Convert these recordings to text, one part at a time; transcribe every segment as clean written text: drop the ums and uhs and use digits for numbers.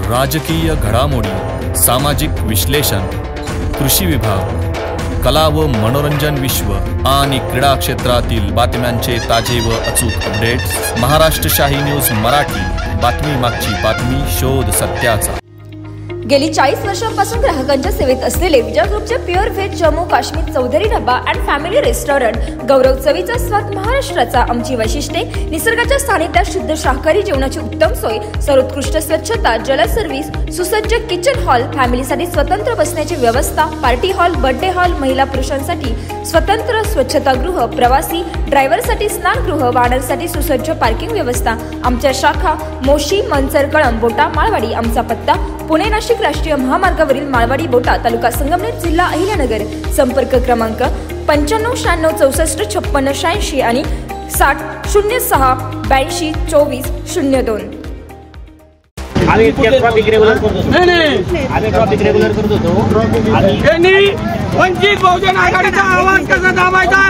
राजकीय घडामोडी, सामाजिक विश्लेषण, कृषी विभाग, कला व मनोरंजन विश्व आणि क्रीडा क्षेत्रातील बातम्यांचे ताजे व अचूक अपडेट्स। महाराष्ट्र शाही न्यूज मराठी, बातमी मागची बातमी, शोध सत्याचा। गेली 40 वर्षांपासून ग्राहकांच्या सेवेत असलेले विजय ग्रुपचे pure veg Jammu Kashmir Chaudhary dhaba and family restaurant, गौरव चवीचा स्वाद महाराष्ट्राचा। आमची वैशिष्ट्ये: निसर्गाच्या सानिध्यात शुद्ध शाकाहारी जेवणाची उत्तम सोय, सर्वोत्कृष्ट स्वच्छता, जल सर्व्हिस, सुसज्ज किचन हॉल, फॅमिलीसाठी स्वतंत्र बसण्याची व्यवस्था, पार्टी हॉल, बर्थडे हॉल, महिला पुरुषांसाठी स्वतंत्र स्वच्छतागृह, प्रवासी ड्रायव्हरसाठी स्नानगृह, वाहनांसाठी सुसज्ज पार्किंग व्यवस्था। आमच्या शाखा मोशी, मनसर, कळंब, बोटा, माळवाडी। आमचा पत्ता: पुणे नाशिक राष्ट्रीय महामार्गावरील माळवाडी बोटा, तालुका संगमनेर, जिल्हा अहिल्यानगर। संपर्क क्रमांक 95 96 64 56 86 आणि 60 06 82 24 02। आम्ही ट्रॅफिक रेग्युलर करतो। आम्ही ट्रॅफिक रेग्युलर करत होतो आणि वंचित बहुजन आघाडीचा आवाज कसा दाबायचा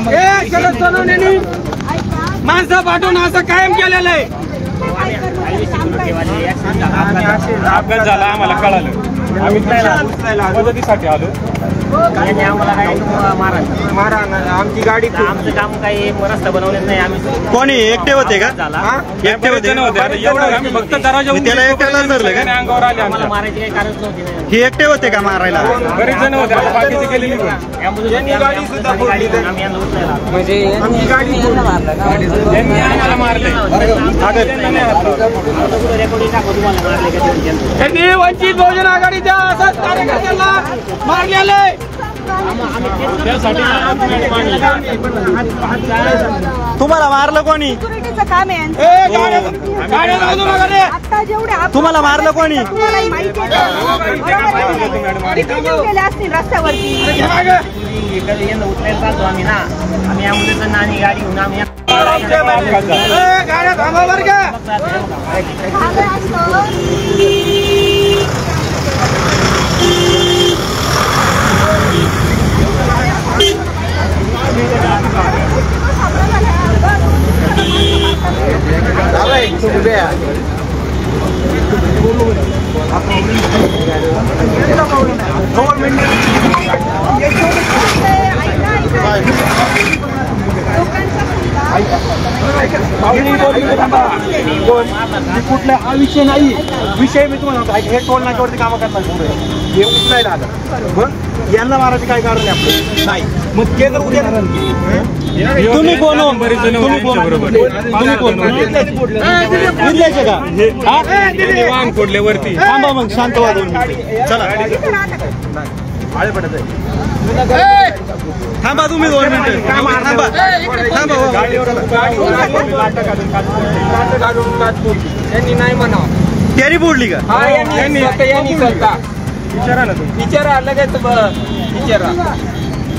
हे शरद सोनवणेंनी माणसं पाठवून असं कायम केलेलं आहे। अपघात झाला आम्हाला कळालं, आम्ही मदतीसाठी आलो। आम्हाला काय मारा आमची गाडी, आमचं काम काही रस्ता बनवलेला नाही। आम्ही कोणी एकटे होते का? एकटे होते एवढं आम्ही फक्त दरवाजा त्याला एकट्याला धरलं का? अंगावर आले, आम्हाला मारायची काही कारण नव्हती। हे एकटे होते का मारायला? बरेच जण होते, बाकीचे गेलेली गाडी सुद्धा म्हणजे आम्हाला मारले। त्यांनी वंचित बहुजन आघाडीच्या असंच कार्यकर्त्यांना मारलेले। तुम्हाला मारलं कोणी? काम आहे तुम्हाला मारलं कोणी? रस्त्यावरती उतरायला आम्ही ना, आम्ही अँब्युलन्स आणि गाडी घेऊन आम्ही कुठला हा विषय नाही, विषय मी तुम्हाला हे टोल नाक्यावरती काम करणार हे उचलायला आलं, मग यांना मारायचं काय कारण आपलं नाही। मग ते जर उद्या तुम्ही कोण हो? तुम्ही वाहन फोडल्यावरती थांबा, मग शांत व्हा 2 मिनिट। चला आळे पडत आहे, थांबा तुम्ही 2 मिनिट, थांबा यांनी नाही म्हणावं, कॅरी फोडली का? विचारा ना, विचारा लगेच विचारा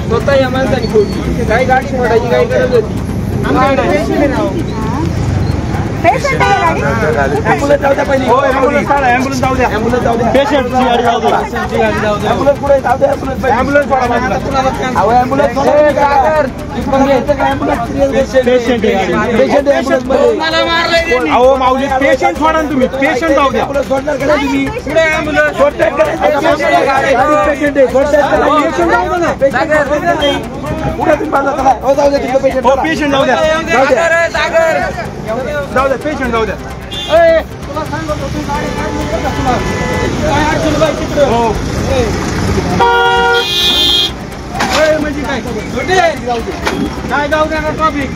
स्वतः या माणसाने फोडली। काही गाडी फोडायची काही गरज होती? ॲम्ब्युलन्स जाऊ द्या पहिली, ॲम्ब्युलन्स जाऊ द्या, ॲम्ब्युलन्स जाऊ द्या, पेशंटची गाडी जाऊ द्या, ॲम्ब्युलन्स पुढे जाऊ द्या, ॲम्ब्युलन्स सोडा, ॲम्ब्युलन्स मला मारले। अहो माऊली, पेशंट सोडा ना तुम्ही, पेशंट जाऊ द्या, सोडणार का तुम्ही? पुढे ॲम्ब्युलन्स सोडतात का? पेशंट जाऊ द्या ना, पुढे तुम्ही बांधा चला। हो जाऊ द्या, पेशंट जाऊ द्या, जाऊ द्या, पेशंट जाऊ द्या। तुला सांगतो तू काय अडचण बाई तिकडे हो म्हणजे काय काय जाऊ द्या ना ट्रॉफिक।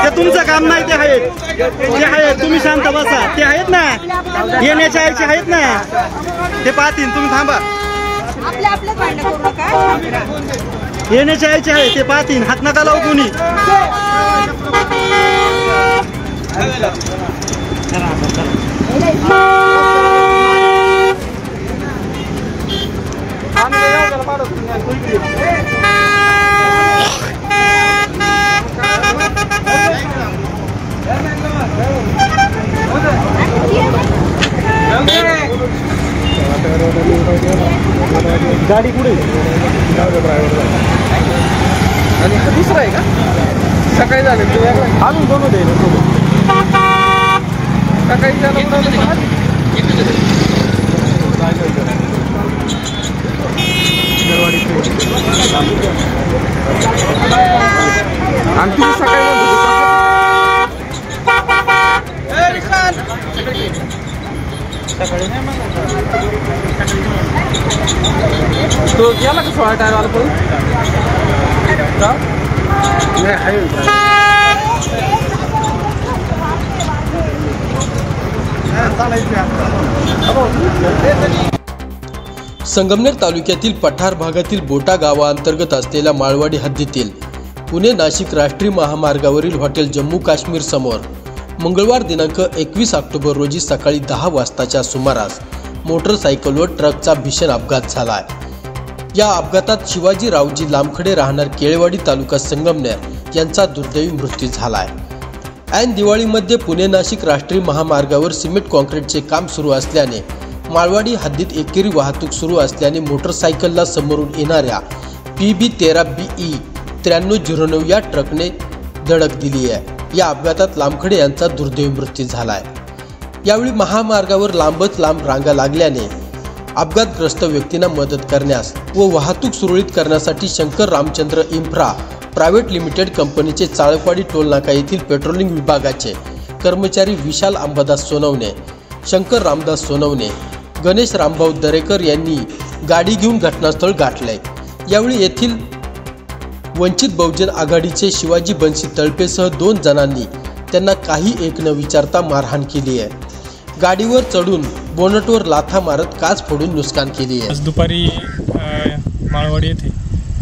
ते तुमचं काम नाही, ते आहेत तुम्ही शांत बसा, ते आहेत ना, येण्याच्या आईचे आहेत ना, ते पाहतील, तुम्ही थांबा। येण्याच्या आईचे आहे, ते पाहतील, हात नका लावू कोणी। गाडी कुठे आणि तो दुसरा आहे का? सकाळी झाले तो वेगळा अजून दोन होते सकाळी झालं आणि तुम्ही सकाळी तो गेला का 16 टायर वाला पळून संगमनेर तालुक्यातील पठार भागातील बोटा गावाअंतर्गत असलेल्या माळवाडी हद्दीतील पुणे नाशिक राष्ट्रीय महामार्गावरील हॉटेल जम्मू काश्मीर समोर मंगळवार दिनांक 21 ऑक्टोबर रोजी सकाळी 10 वाजताच्या सुमारास मोटरसायकलवर ट्रकचा भीषण अपघात झाला आहे। या अपघातात शिवाजी रावजी लामखडे राहणार केळेवाडी तालुका संगमनेर यांचा दुर्दैवी मृत्यू झाला आहे। ऐन दिवाळीमध्ये पुणे नाशिक राष्ट्रीय महामार्गावर सिमेंट कॉन्क्रीटचे काम सुरू असल्याने माळवाडी हद्दीत एकेरी वाहतूक सुरू असल्याने मोटरसायकलला समोरून येणाऱ्या PB 13 BE 9309 या ट्रकने धडक दिली आहे। या अपघातात लामखडे यांचा दुर्दैवी मृत्यू झाला आहे। यावेळी महामार्गावर लांबच लांब रांगा लागल्याने अपघातग्रस्त व्यक्तींना मदत करण्यास व वाहतूक सुरळीत करण्यासाठी Shankar Ramchandra infra private limited कंपनीचे चाळकवाडी टोलनाका येथील पेट्रोलिंग विभागाचे कर्मचारी विशाल अंबादास सोनवणे, शंकर रामदास सोनवणे, गणेश रामभाऊ दरेकर यांनी गाडी घेऊन घटनास्थळ गाठले। यावेळी येथील वंचित बहुजन आघाडीचे शिवाजी बन्सी तळपेसह 2 जणांनी त्यांना काही एक न विचारता मारहाण केली आहे। गाडीवर चढून बोनटवर लाथा मारत काच फोडून नुकसान केली आहे। आज दुपारी माळवाडी येथे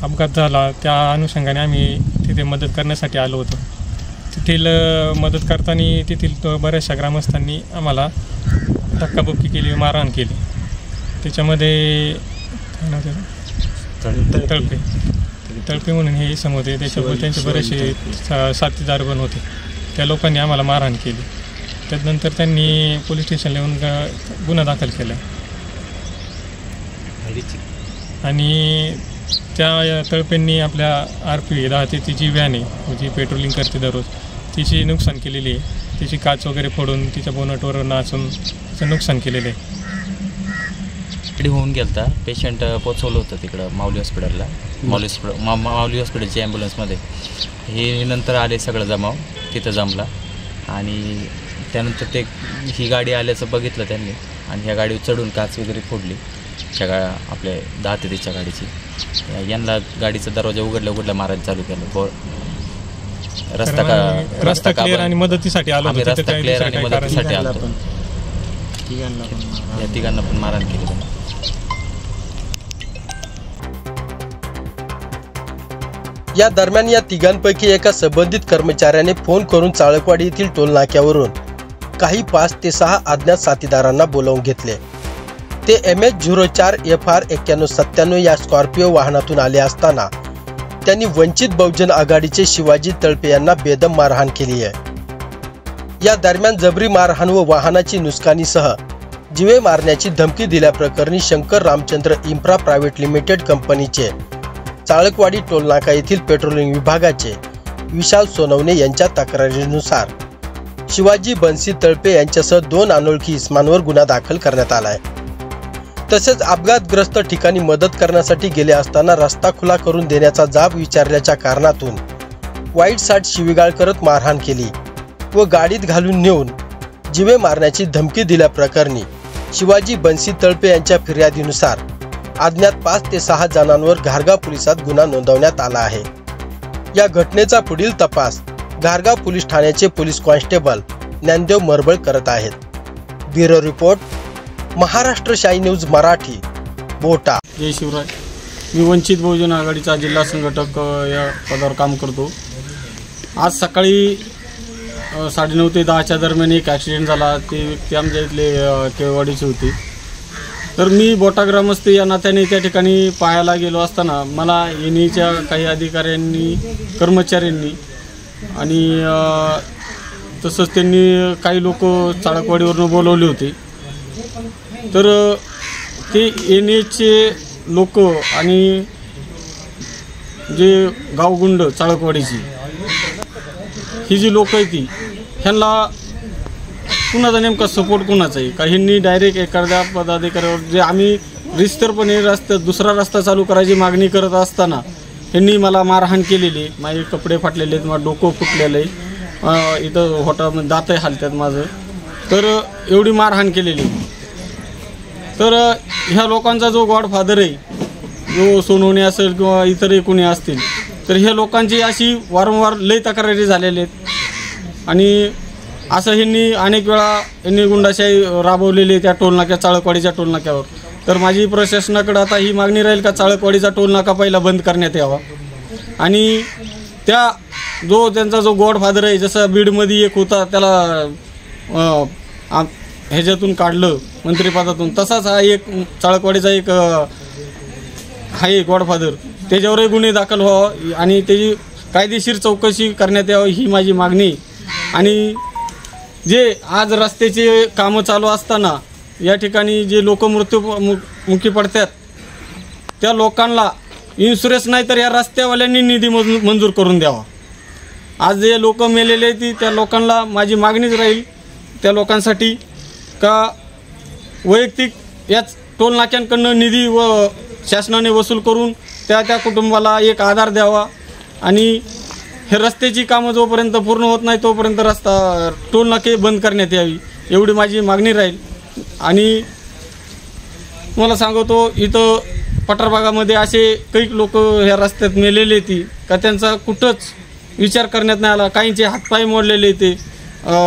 अपघात झाला, त्या अनुषंगाने आम्ही तिथे मदत करण्यासाठी आलो होतो। तेथील मदत करताना तेथील बऱ्याचशा ग्रामस्थांनी आम्हाला धक्काबुक्की केली, मारहाण केली। त्याच्यामध्ये तळपे म्हणून हे इसम होते, त्याच्याबरोबर त्यांचे बरेचसे साथीदार पण होते। त्या लोकांनी आम्हाला मारहाण केली। त्यानंतर त्यांनी पोलीस स्टेशनला येऊन गुन्हा दाखल केला आणि त्या तळपेंनी आपल्या RP 10 जी व्हॅन आहे जी पेट्रोलिंग करते दररोज, तिची नुकसान केलेली आहे। तिची काच वगैरे फोडून तिच्या बोनटवर नाचून तिचं नुकसान केलेलं आहे। होऊन गेलता, पेशंट पोचवलं होतं तिकडं माऊली हॉस्पिटलला, माऊली हॉस्पिटलच्या ॲम्ब्युलन्समध्ये। हे नंतर आले सगळं जमाव तिथं जमला आणि त्यानंतर ही गाडी आल्याचं बघितलं त्यांनी आणि ह्या गाडीवर चढून काच वगैरे फोडली आपल्या 10 गाडीची। यांना गाडीचा दरवाजा उघडला मारायला चालू केलं। रस्ता क्लिअर आणि मदतीसाठी आलो, रस्ता क्लिअर आणि मदतीसाठी आलो। या तिघांना पण मारहाण केली। या दरम्यान या तिघांपैकी एका संबंधित कर्मचाऱ्याने फोन करून चाळकवाडी येथील टोल नाक्यावरून काही 5 ते 6 अज्ञात साथीदारांना बोलावून घेतले। ते MH04 FR 9197 या स्कॉर्पिओ वाहनातून आले असताना त्यांनी वंचित बहुजन आघाडीचे शिवाजी तळपे यांना बेदम मारहाण केली आहे। या दरम्यान जबरी मारहाण व वाहनाची नुकसानीसह जीवे मारण्याची धमकी दिल्याप्रकरणी Shankar Ramchandra infra private limited कंपनीचे चाळकवाडी टोलनाका येथील पेट्रोलिंग विभागाचे विशाल सोनवणे यांच्या तक्रारीनुसार शिवाजी बन्सी तळपे यांच्यासह 2 अनोळखी इसमांवर गुन्हा दाखल करण्यात आला आहे। तसेच अपघातग्रस्त ठिकाणी मदत करण्यासाठी गेले असताना रस्ता खुला करून देण्याचा जाब विचारल्याच्या कारणातून वाईट साठ शिवीगाळ करत मारहाण केली व गाडीत घालून नेऊन जीवे मारण्याची धमकी दिल्याप्रकरणी शिवाजी बन्सी तळपे यांच्या फिर्यादीनुसार अज्ञात 5 ते 6 जणांवर घारगाव पोलिसात गुन्हा नोंदवण्यात आला आहे। या घटनेचा पुढील तपास घारगाव पोलीस ठाण्याचे पोलीस कॉन्स्टेबल ज्ञानदेव मरबळ करत आहेत। ब्युरो रिपोर्ट, महाराष्ट्र शाही न्यूज मराठी, बोटा। जय शिवराय। मी वंचित बहुजन आघाडीचा जिल्हा संघटक या पदावर काम करतो। आज सकाळी 9:30 ते 10च्या दरम्यान एक ॲक्सिडेंट झाला। ते व्यक्ती आमच्या इथले केळवाडीचे होते। तर मी बोटा ग्रामस्थ या नात्याने त्या ठिकाणी पाहायला गेलो असताना मला एनईच्या काही अधिकाऱ्यांनी, कर्मचाऱ्यांनी आणि तसंच त्यांनी काही लोक चाळकवाडीवरून बोलवले होते। तर ते एनईचे लोक आणि जे गावगुंड चाळकवाडीची ही जी लोक आहे ती ह्यांना कुणाचा नेमका सपोर्ट कुणाचा आहे का ह्यांनी डायरेक्ट एखाद्या पदाधिकाऱ्यावर जे आम्ही रिस्तरपणे दुसरा रस्ता चालू करायची मागणी करत असताना ह्यांनी मला मारहाण केलेली, माझे कपडे फाटलेले आहेत, माझं डोकं फुटलेलं आहे, इथं होटामध्ये दातही हालतात माझं, तर एवढी मारहाण केलेली. तर ह्या लोकांचा जो गॉडफादर आहे, जो सोनवणे असेल किंवा इतरही कोणी असतील, तर ह्या लोकांची अशी वारंवार लय तक्रारी झालेल्या आहेत. आणि असं ह्यांनी अनेक वेळा गुंडाशाही राबवलेली त्या टोलनाक्या चाळकवाडीच्या टोलनाक्यावर. तर माझी प्रशासनाकडे आता ही मागणी राहील का चाळकवाडीचा टोलनाका पहिला बंद करण्यात यावा आणि त्या त्यांचा जो गॉडफादर आहे, जसं बीडमध्ये एक होता त्याला ह्याच्यातून काढलं मंत्रिपदातून, तसाच हा एक चाळकवाडीचा एक आहे गॉडफादर, त्याच्यावरही गुन्हे दाखल व्हावा आणि त्याची कायदेशीर चौकशी करण्यात यावी ही माझी मागणी. आणि जे आज रस्त्याचे कामं चालू असताना या ठिकाणी जे लोक मृत्युमुखी पडतात त्या लोकांना इन्शुरन्स नाही तर या रस्त्यावाल्यांनी निधी मंजूर करून द्यावा. आज जे लोक मेलेले आहेत त्या लोकांना माझी मागणीच राहील त्या लोकांसाठी का वैयक्तिक याच टोल नाक्यांकडनं निधी व शासनाने वसूल करून त्या कुटुंबाला एक आधार द्यावा आणि हे रस्त्याची कामं जोपर्यंत पूर्ण होत नाही तोपर्यंत टोल नाके बंद करण्यात यावी एवढी माझी मागणी राहील. आणि मला सांगतो इथं पठार भागामध्ये असे काही लोक ह्या रस्त्यात मेलेले ती का त्यांचा कुठंच विचार करण्यात नाही आला. काहींचे हातपाय मोडलेले ते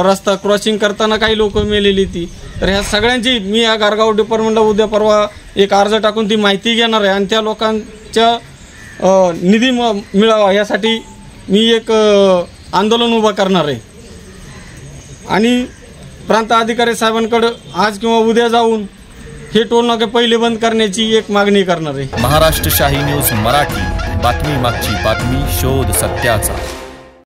रस्ता क्रॉसिंग करताना काही लोक मेलेली ती. तर ह्या सगळ्यांची मी या गारगाव डिपार्टमेंटला उद्या परवा एक अर्ज टाकून ती माहिती घेणार आहे आणि त्या लोकांच्या निधी मिळावा यासाठी मी एक आंदोलन उभा करणार आहे. आणि प्रांत अधिकारी साहेबांकडे आज किंवा उद्या जाऊन हे टोल नाके पहिले बंद करण्याची एक मागणी करणार आहे. महाराष्ट्र शाही न्यूज मराठी, बातमी मागची बातमी, शोध सत्याचा.